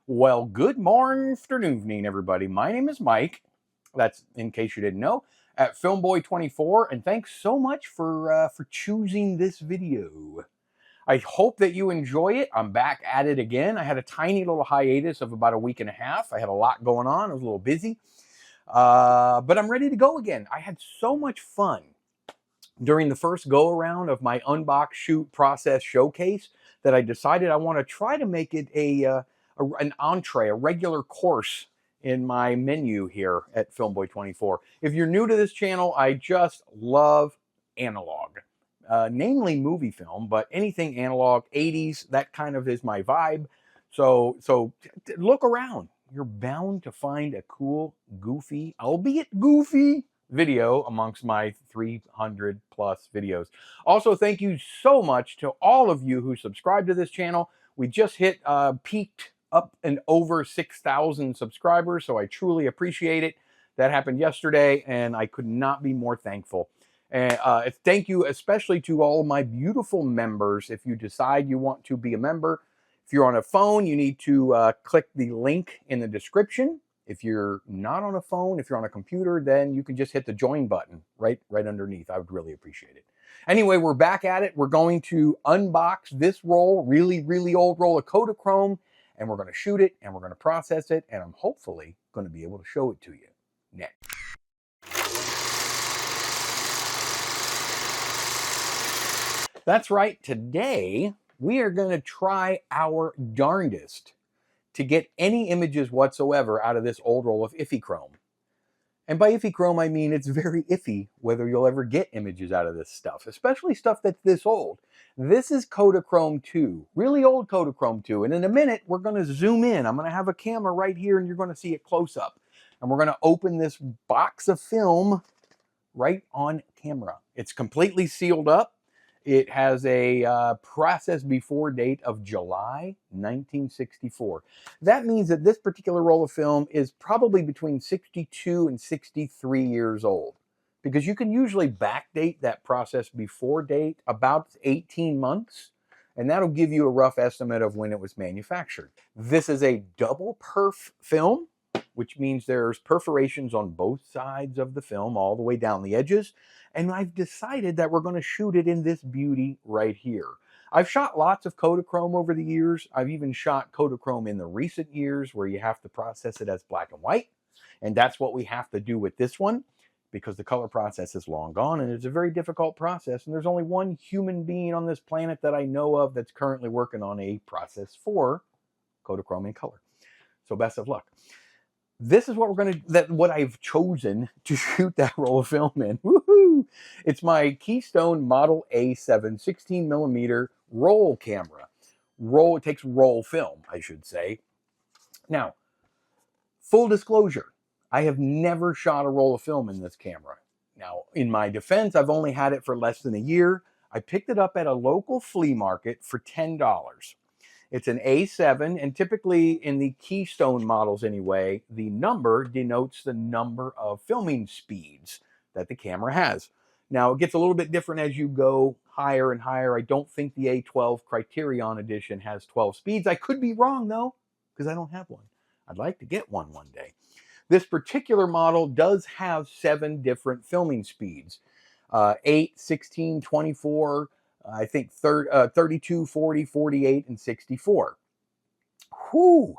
Well, good morning, afternoon, everybody. My name is Mike. That's in case you didn't know, at FilmBoy24, and thanks so much for choosing this video. I hope that you enjoy it. I'm back at it again. I had a tiny little hiatus of about a week and a half. I had a lot going on. I was a little busy, but I'm ready to go again. I had so much fun during the first go around of my unbox, shoot, process showcase that I decided I want to try to make it an entree, a regular course in my menu here at FilmBoy24. If you're new to this channel, I just love analog, namely movie film, but anything analog, 80s, that kind of is my vibe. So look around. You're bound to find a cool, goofy, albeit goofy, video amongst my 300 plus videos. Also, thank you so much to all of you who subscribe to this channel. We just hit peaked up and over 6,000 subscribers, so I truly appreciate it. That happened yesterday, and I could not be more thankful. And thank you especially to all of my beautiful members. If you decide you want to be a member, if you're on a phone, you need to click the link in the description. If you're not on a phone, if you're on a computer, then you can just hit the join button right underneath. I would really appreciate it. Anyway, we're back at it. We're going to unbox this roll, really old roll of Kodachrome, and we're going to shoot it, and we're going to process it, and I'm hopefully going to be able to show it to you next. That's right. Today, we are going to try our darndest to get any images whatsoever out of this old roll of iffy chrome. And by iffy chrome, I mean it's very iffy whether you'll ever get images out of this stuff, especially stuff that's this old. This is Kodachrome II, really old Kodachrome II. And in a minute, we're going to zoom in. I'm going to have a camera right here, and you're going to see it close up. And we're going to open this box of film right on camera. It's completely sealed up. It has a process before date of July 1964. That means that this particular roll of film is probably between 62 and 63 years old, because you can usually backdate that process before date about 18 months, and that'll give you a rough estimate of when it was manufactured. This is a double perf film, which means there's perforations on both sides of the film all the way down the edges. And I've decided that we're going to shoot it in this beauty right here. I've shot lots of Kodachrome over the years. I've even shot Kodachrome in the recent years where you have to process it as black and white. And that's what we have to do with this one, because the color process is long gone and it's a very difficult process. And there's only one human being on this planet that I know of that's currently working on a process for Kodachrome in color. So best of luck. This is what what I've chosen to shoot that roll of film in. Woohoo! It's my Keystone Model A-7 16mm roll camera. It takes roll film, I should say. Now, full disclosure, I have never shot a roll of film in this camera. Now, in my defense, I've only had it for less than a year. I picked it up at a local flea market for $10. It's an A7, and typically in the Keystone models anyway, the number denotes the number of filming speeds that the camera has. Now, it gets a little bit different as you go higher and higher. I don't think the A12 Criterion Edition has 12 speeds. I could be wrong, though, because I don't have one. I'd like to get one day. This particular model does have 7 different filming speeds. 8, 16, 24, I think 32, 40, 48, and 64. Whew!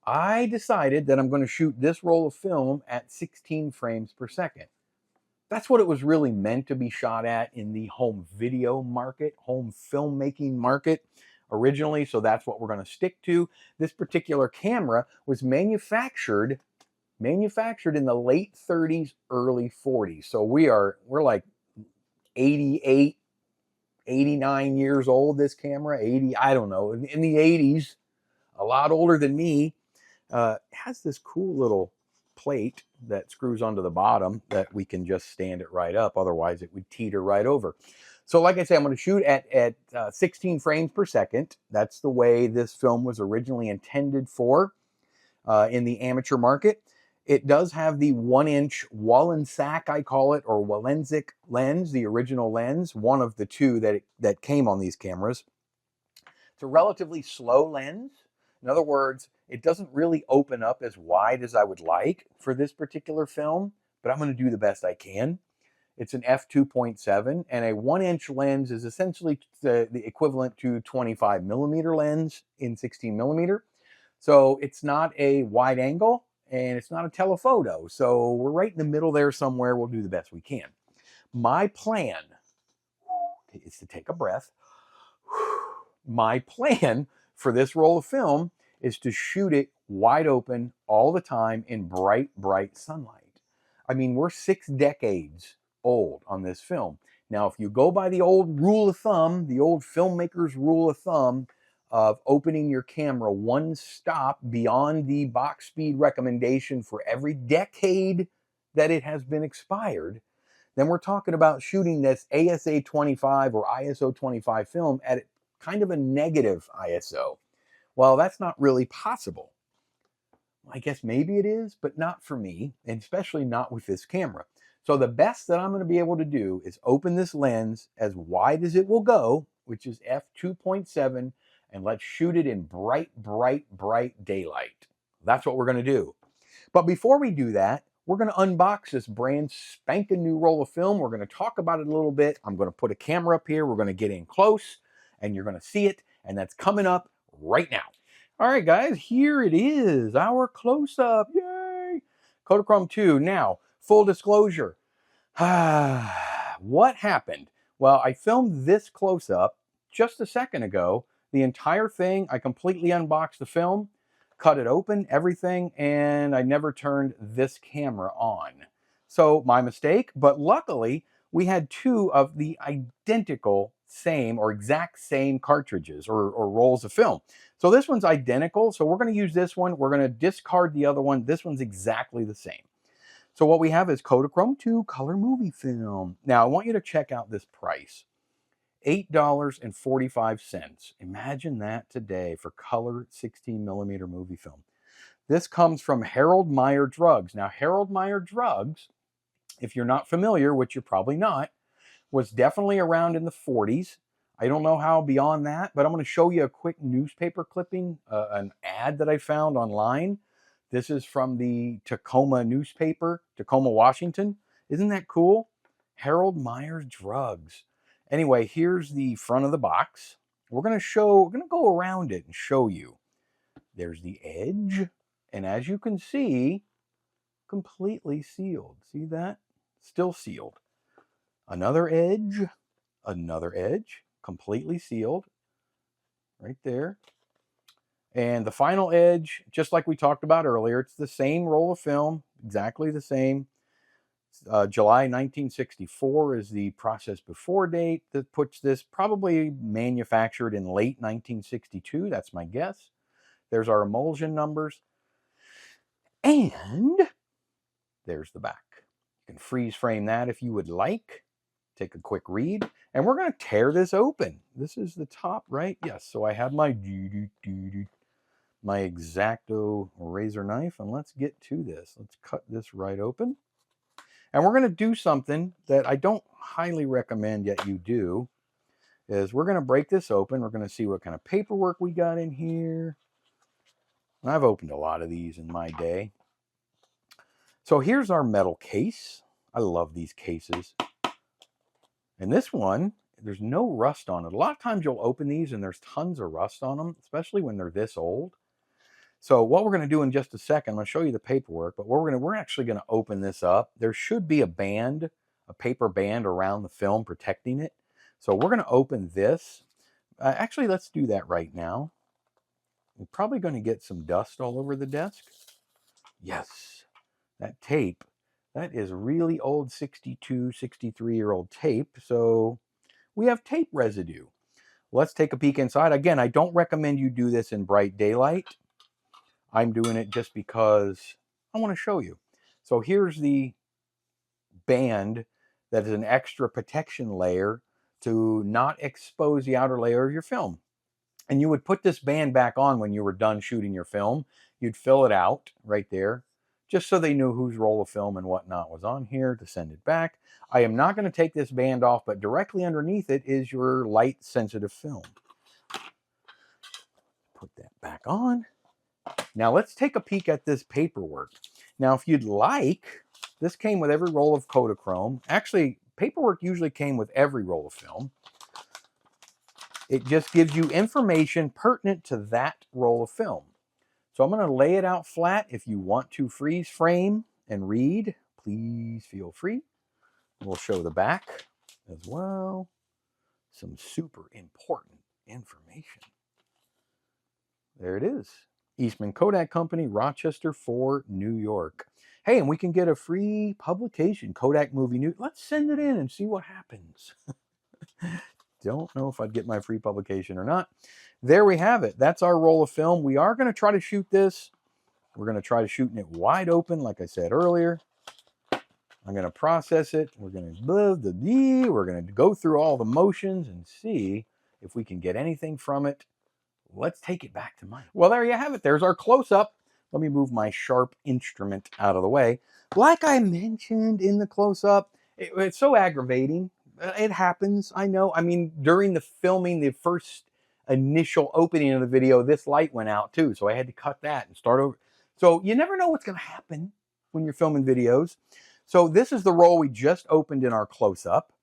I decided that I'm going to shoot this roll of film at 16 frames per second. That's what it was really meant to be shot at in the home video market, home filmmaking market originally, so that's what we're going to stick to. This particular camera was manufactured in the late 30s, early 40s. So we're like 88, 89 years old, this camera, 80, I don't know, in the 80s, a lot older than me. Has this cool little plate that screws onto the bottom that we can just stand it right up. Otherwise, it would teeter right over. So like I say, I'm going to shoot at 16 frames per second. That's the way this film was originally intended for in the amateur market. It does have the 1-inch Wallensack, I call it, or Wallensic lens, the original lens, one of the two that came on these cameras. It's a relatively slow lens. In other words, It doesn't really open up as wide as I would like for this particular film, but I'm going to do the best I can. It's an f2.7, and a 1-inch lens is essentially the equivalent to 25 millimeter lens in 16 millimeter. So it's not a wide angle, and it's not a telephoto. So we're right in the middle there somewhere. We'll do the best we can. My plan is to take a breath. My plan for this roll of film is to shoot it wide open all the time in bright, bright sunlight. I mean, we're 6 decades old on this film. Now, if you go by the old rule of thumb, the old filmmaker's rule of thumb of opening your camera one stop beyond the box speed recommendation for every decade that it has been expired, then we're talking about shooting this ASA 25 or ISO 25 film at kind of a negative ISO. Well, that's not really possible. I guess maybe it is, but not for me, and especially not with this camera. So the best that I'm going to be able to do is open this lens as wide as it will go, which is f2.7, and let's shoot it in bright, bright, bright daylight. That's what we're going to do. But before we do that, we're going to unbox this brand spanking new roll of film. We're going to talk about it a little bit. I'm going to put a camera up here. We're going to get in close, and you're going to see it, and that's coming up right now. All right, guys, here it is, our close-up. Yay! Kodachrome II. Now, full disclosure. What happened? Well, I filmed this close-up just a second ago. The entire thing, I completely unboxed the film, cut it open, everything, and I never turned this camera on. So, my mistake, but luckily, we had 2 of the identical same or exact same cartridges or rolls of film. So this one's identical, so we're going to use this one. We're going to discard the other one. This one's exactly the same. So what we have is Kodachrome II color movie film. Now, I want you to check out this price. $8.45. Imagine that today for color 16 millimeter movie film. This comes from Harold Meyer Drugs. Now, Harold Meyer Drugs, if you're not familiar, which you're probably not, was definitely around in the 40s. I don't know how beyond that, but I'm going to show you a quick newspaper clipping, an ad that I found online. This is from the Tacoma newspaper, Tacoma, Washington. Isn't that cool? Harold Meyer Drugs. Anyway, here's the front of the box. We're going to go around it and show you. There's the edge, and as you can see, completely sealed. See that? Still sealed. Another edge, completely sealed, right there. And the final edge, just like we talked about earlier, it's the same roll of film, exactly the same. July 1964 is the process before date that puts this probably manufactured in late 1962. That's my guess. There's our emulsion numbers. And there's the back. You can freeze frame that if you would like. Take a quick read. And we're going to tear this open. This is the top, right? Yes. So I have my X-Acto razor knife. And let's get to this. Let's cut this right open. And we're going to do something that I don't highly recommend yet you do, is we're going to break this open. We're going to see what kind of paperwork we got in here. And I've opened a lot of these in my day. So here's our metal case. I love these cases. And this one, there's no rust on it. A lot of times you'll open these and there's tons of rust on them, especially when they're this old. So what we're going to do in just a second, I'm going to show you the paperwork, but we're actually going to open this up. There should be a band, a paper band around the film protecting it. So we're going to open this. Actually, let's do that right now. We're probably going to get some dust all over the desk. Yes, that tape, that is really old 62, 63-year-old tape. So we have tape residue. Let's take a peek inside. Again, I don't recommend you do this in bright daylight. I'm doing it just because I want to show you. So here's the band that is an extra protection layer to not expose the outer layer of your film. And you would put this band back on when you were done shooting your film. You'd fill it out right there, just so they knew whose roll of film and whatnot was on here to send it back. I am not going to take this band off, but directly underneath it is your light sensitive film. Put that back on. Now let's take a peek at this paperwork. Now, if you'd like, this came with every roll of Kodachrome. Actually, paperwork usually came with every roll of film. It just gives you information pertinent to that roll of film. So I'm going to lay it out flat. If you want to freeze frame and read, please feel free. We'll show the back as well. Some super important information. There it is. Eastman Kodak Company, Rochester, 4, New York. Hey, and we can get a free publication, Kodak Movie News. Let's send it in and see what happens. Don't know if I'd get my free publication or not. There we have it. That's our roll of film. We are going to try to shoot this. We're going to try to shoot it wide open, like I said earlier. I'm going to process it. We're going to go through all the motions and see if we can get anything from it. Let's take it back to mine. Well, there you have it. There's our close-up. Let me move my sharp instrument out of the way. Like I mentioned in the close-up, it's so aggravating. It happens, I know. I mean, during the filming, the first initial opening of the video, this light went out too. So I had to cut that and start over. So you never know what's going to happen when you're filming videos. So this is the roll we just opened in our close-up.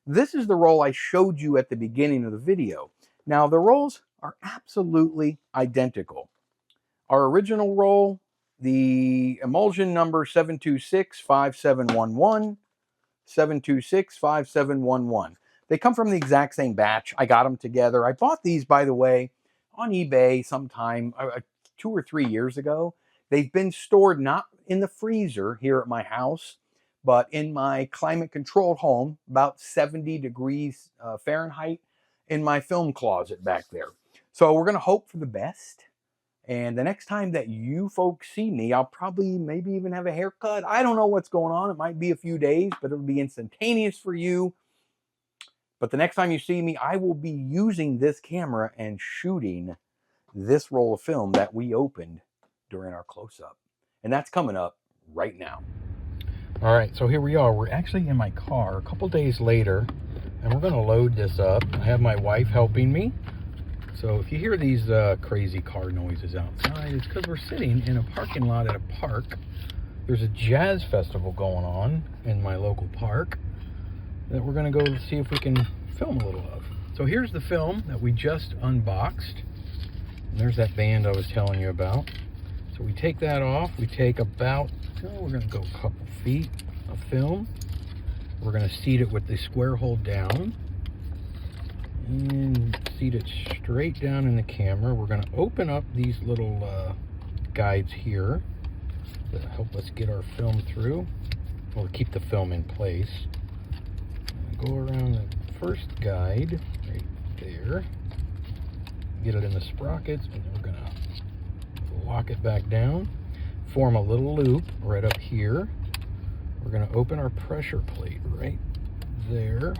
This is the roll I showed you at the beginning of the video. Now, the rolls are absolutely identical. Our original roll, the emulsion number 7265711, 7265711. They come from the exact same batch. I got them together. I bought these, by the way, on eBay sometime 2 or 3 years ago. They've been stored not in the freezer here at my house, but in my climate-controlled home, about 70 degrees Fahrenheit, in my film closet back there. So we're going to hope for the best. And the next time that you folks see me, I'll probably maybe even have a haircut. I don't know what's going on. It might be a few days, but it'll be instantaneous for you. But the next time you see me, I will be using this camera and shooting this roll of film that we opened during our close-up. And that's coming up right now. All right, so here we are. We're actually in my car a couple days later, and we're going to load this up. I have my wife helping me. So if you hear these crazy car noises outside, it's because we're sitting in a parking lot at a park. There's a jazz festival going on in my local park that we're going to go see if we can film a little of. So here's the film that we just unboxed. And there's that band I was telling you about. So we take that off. We take about, we're going to go a couple feet of film. We're going to seat it with the square hole down. And seat it straight down in the camera. We're going to open up these little guides here that help us get our film through, or keep the film in place. Go around the first guide right there, get it in the sprockets, and then we're going to lock it back down, form a little loop right up here. We're going to open our pressure plate right there.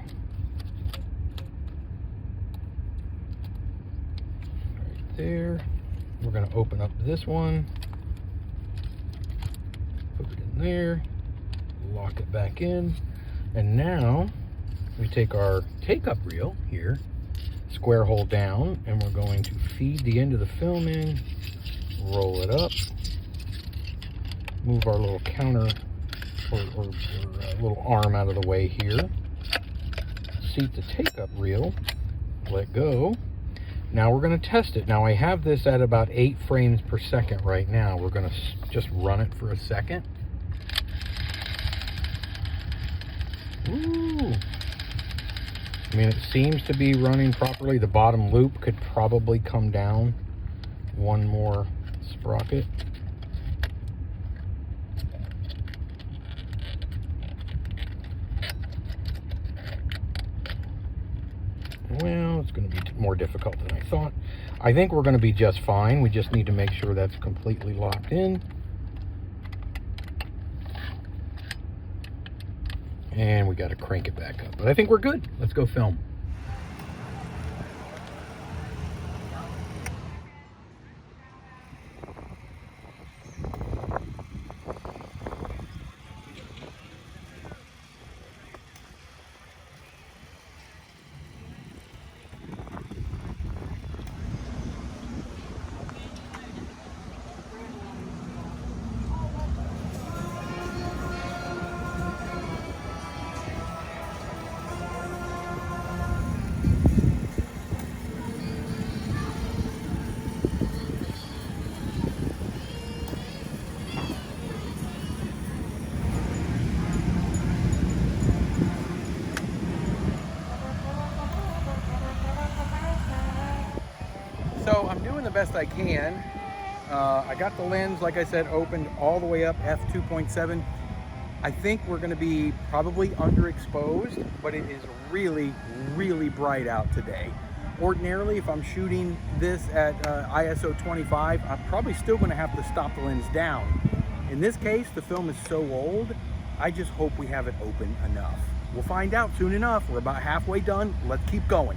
Right there. We're going to open up this one, put it in there, lock it back in, and now we take our take-up reel here, square hole down, and we're going to feed the end of the film in, roll it up, move our little counter or little arm out of the way here, seat the take-up reel, let go. Now we're going to test it. Now I have this at about 8 frames per second right now. We're going to just run it for a second. Ooh. I mean, it seems to be running properly. The bottom loop could probably come down one more sprocket. Well, it's going to be more difficult than I thought. I think we're going to be just fine. We just need to make sure that's completely locked in. And we got to crank it back up. But I think we're good. Let's go film. best I can. I got the lens, like I said, opened all the way up, f2.7. I think we're going to be probably underexposed, but it is really, really bright out today. Ordinarily, if I'm shooting this at ISO 25, I'm probably still going to have to stop the lens down. In this case, the film is so old, I just hope we have it open enough. We'll find out soon enough. We're about halfway done. Let's keep going.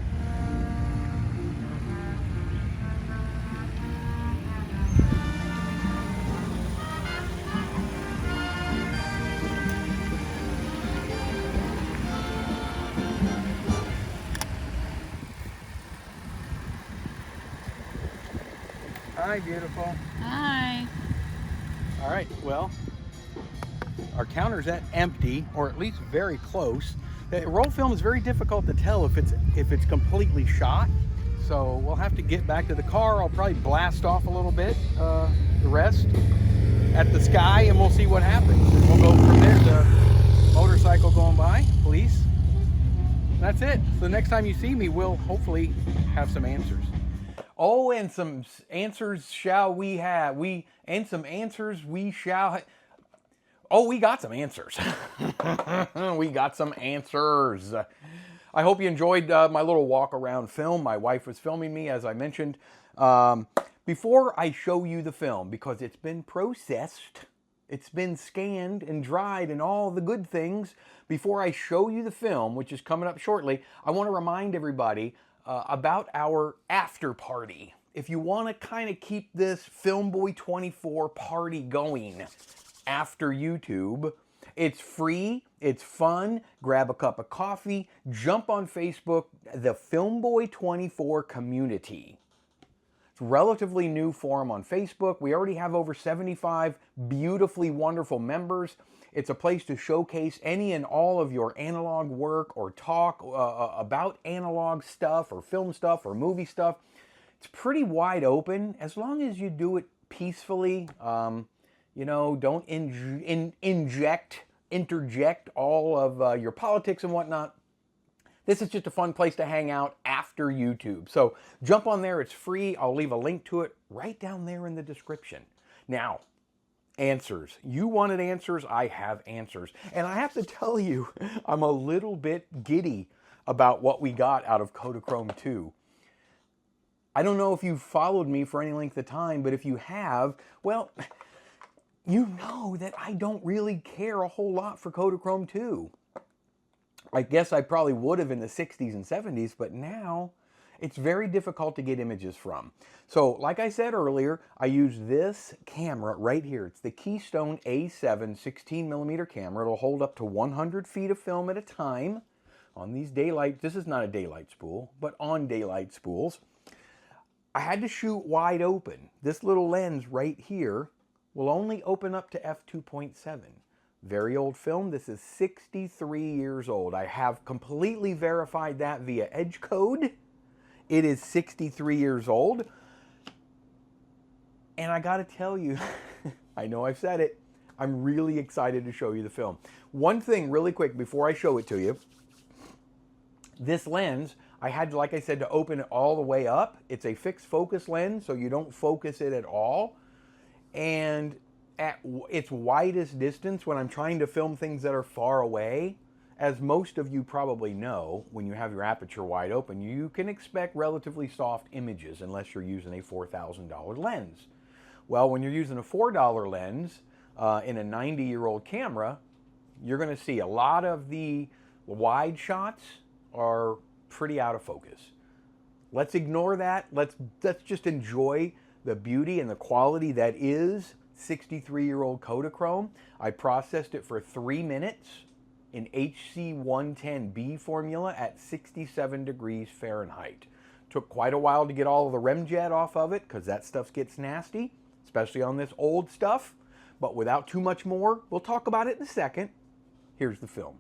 Hi, beautiful. Hi. All right, well, our counter's at empty, or at least very close. Roll film is very difficult to tell if it's completely shot, so we'll have to get back to the car. I'll probably blast off a little bit, the rest at the sky, and we'll see what happens. And we'll go from there. The motorcycle going by, police. That's it. So the next time you see me, we'll hopefully have some answers. Oh, and some answers shall we have. We got some answers. We got some answers. I hope you enjoyed my little walk around film. My wife was filming me, as I mentioned. Before I show you the film, because it's been processed, it's been scanned and dried and all the good things, before I show you the film, which is coming up shortly, I want to remind everybody about our after party. If you want to kind of keep this Filmboy 24 party going after YouTube, it's free, it's fun. Grab a cup of coffee, jump on Facebook, the Filmboy 24 community. It's a relatively new forum on Facebook. We already have over 75 beautifully wonderful members. It's a place to showcase any and all of your analog work or talk about analog stuff or film stuff or movie stuff. It's pretty wide open as long as you do it peacefully. You know, don't interject all of your politics and whatnot. This is just a fun place to hang out after YouTube. So jump on there. It's free. I'll leave a link to it right down there in the description. Now, answers. You wanted answers, I have answers. And I have to tell you, I'm a little bit giddy about what we got out of Kodachrome II. I don't know if you've followed me for any length of time, but if you have, well, you know that I don't really care a whole lot for Kodachrome II. I guess I probably would have in the 60s and 70s, but now it's very difficult to get images from. So, like I said earlier, I use this camera right here. It's the Keystone A-7 16mm camera. It'll hold up to 100 feet of film at a time on these daylight. This is not a daylight spool, but on daylight spools. I had to shoot wide open. This little lens right here will only open up to f2.7. Very old film. This is 63 years old. I have completely verified that via Edge Code. It is 63 years old. And I gotta tell you, I know I've said it, I'm really excited to show you the film. One thing really quick before I show it to you, this lens, I had, like I said, to open it all the way up. It's a fixed focus lens, so you don't focus it at all. And at its widest distance, when I'm trying to film things that are far away, as most of you probably know, when you have your aperture wide open, you can expect relatively soft images unless you're using a $4,000 lens. Well, when you're using a $4 lens in a 90-year-old camera, you're going to see a lot of the wide shots are pretty out of focus. Let's ignore that. Let's just enjoy the beauty and the quality that is 63-year-old Kodachrome. I processed it for 3 minutes in HC110B formula at 67 degrees Fahrenheit. Took quite a while to get all of the remjet off of it because that stuff gets nasty, especially on this old stuff. But without too much more, we'll talk about it in a second. Here's the film.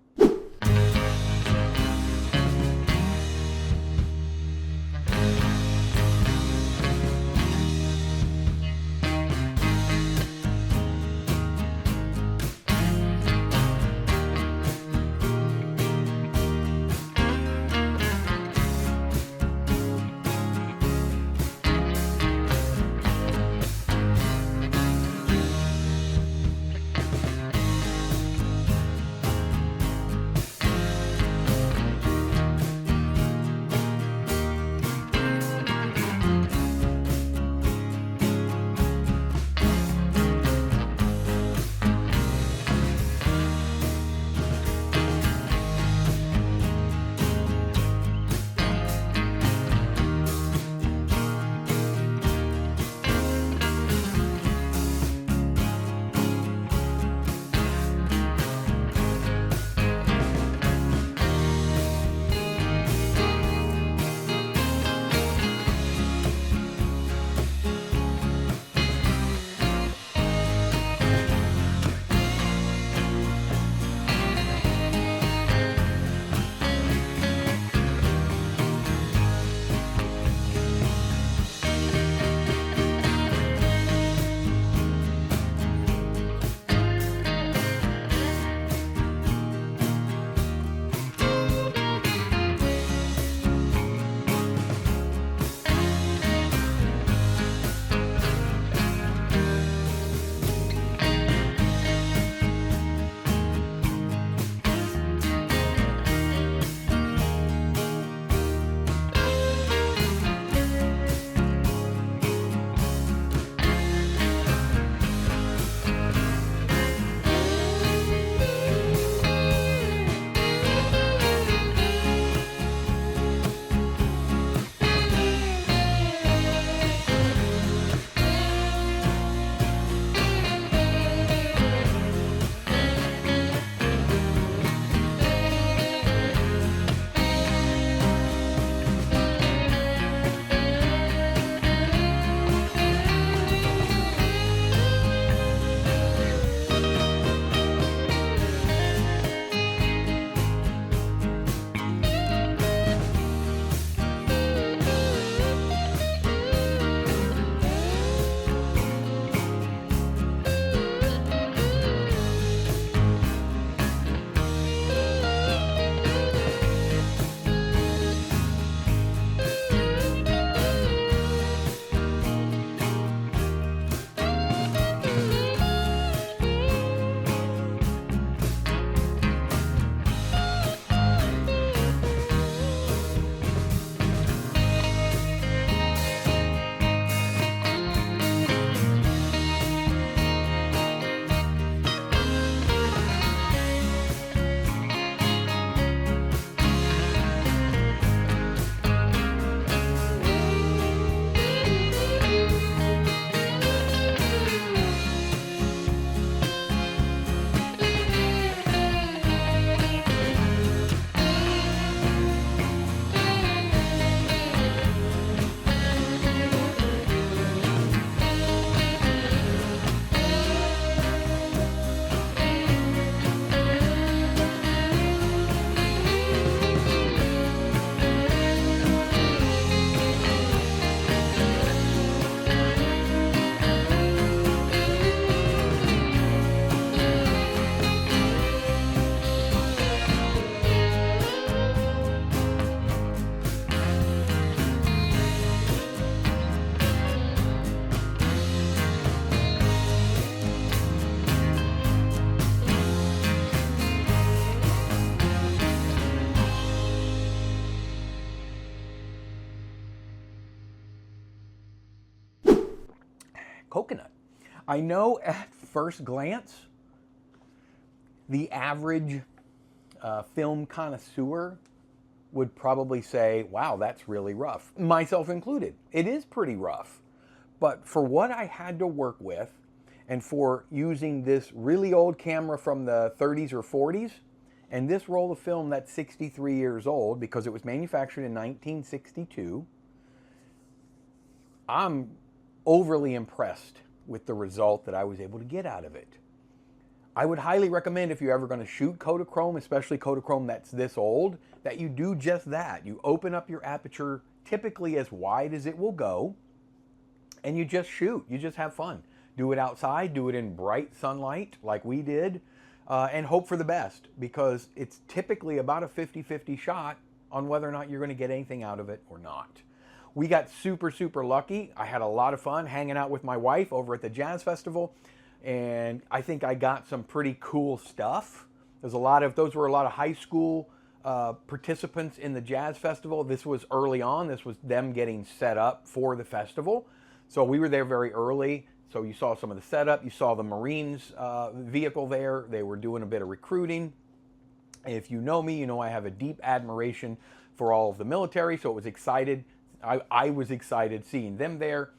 coconut. I know at first glance, the average film connoisseur would probably say, wow, that's really rough. Myself included. It is pretty rough. But for what I had to work with, and for using this really old camera from the 30s or 40s, and this roll of film that's 63 years old because it was manufactured in 1962, I'm overly impressed with the result that I was able to get out of it. I would highly recommend, if you're ever going to shoot Kodachrome, especially Kodachrome that's this old, that you do just that. You open up your aperture typically as wide as it will go, and you just shoot. You just have fun. Do it outside, do it in bright sunlight like we did, and hope for the best, because it's typically about a 50-50 shot on whether or not you're going to get anything out of it or not. We got super, super lucky. I had a lot of fun hanging out with my wife over at the Jazz Festival, and I think I got some pretty cool stuff. Those were a lot of high school participants in the Jazz Festival. This was early on. This was them getting set up for the festival. So we were there very early. So you saw some of the setup. You saw the Marines vehicle there. They were doing a bit of recruiting. If you know me, you know I have a deep admiration for all of the military. So it was excited. I was excited seeing them there.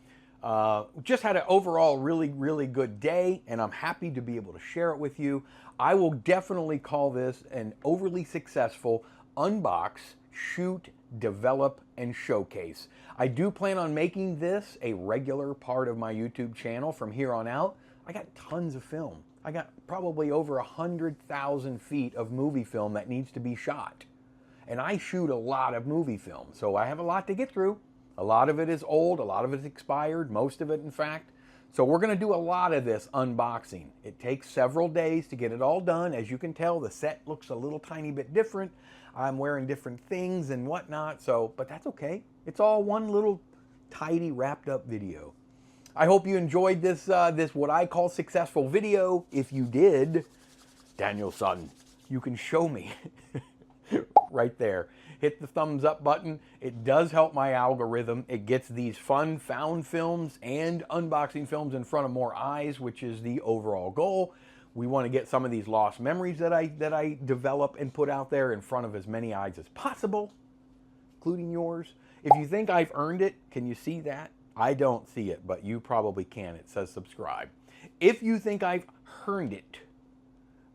Just had an overall really, really good day, and I'm happy to be able to share it with you. I will definitely call this an overly successful unbox, shoot, develop, and showcase. I do plan on making this a regular part of my YouTube channel from here on out. I got tons of film. I got probably over 100,000 feet of movie film that needs to be shot. And I shoot a lot of movie film, so I have a lot to get through. A lot of it is old, a lot of it is expired, most of it in fact. So we're going to do a lot of this unboxing. It takes several days to get it all done. As you can tell, the set looks a little tiny bit different. I'm wearing different things and whatnot, but that's okay. It's all one little tidy wrapped up video. I hope you enjoyed this what I call successful video. If you did, Daniel-son, you can show me right there. Hit the thumbs up button. It does help my algorithm. It gets these fun found films and unboxing films in front of more eyes, which is the overall goal. We want to get some of these lost memories that I develop and put out there in front of as many eyes as possible, including yours. If you think I've earned it, can you see that? I don't see it, but you probably can. It says subscribe. If you think I've earned it,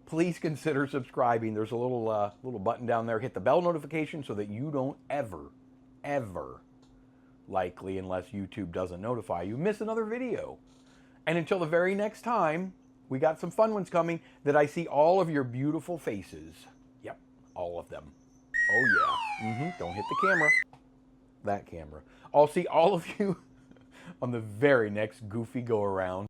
please consider subscribing. There's a little button down there. Hit the bell notification so that you don't ever, likely unless YouTube doesn't notify you, miss another video. And until the very next time, we got some fun ones coming that I see all of your beautiful faces. Yep, all of them. Oh yeah. Don't hit the camera. That camera. I'll see all of you on the very next goofy go around.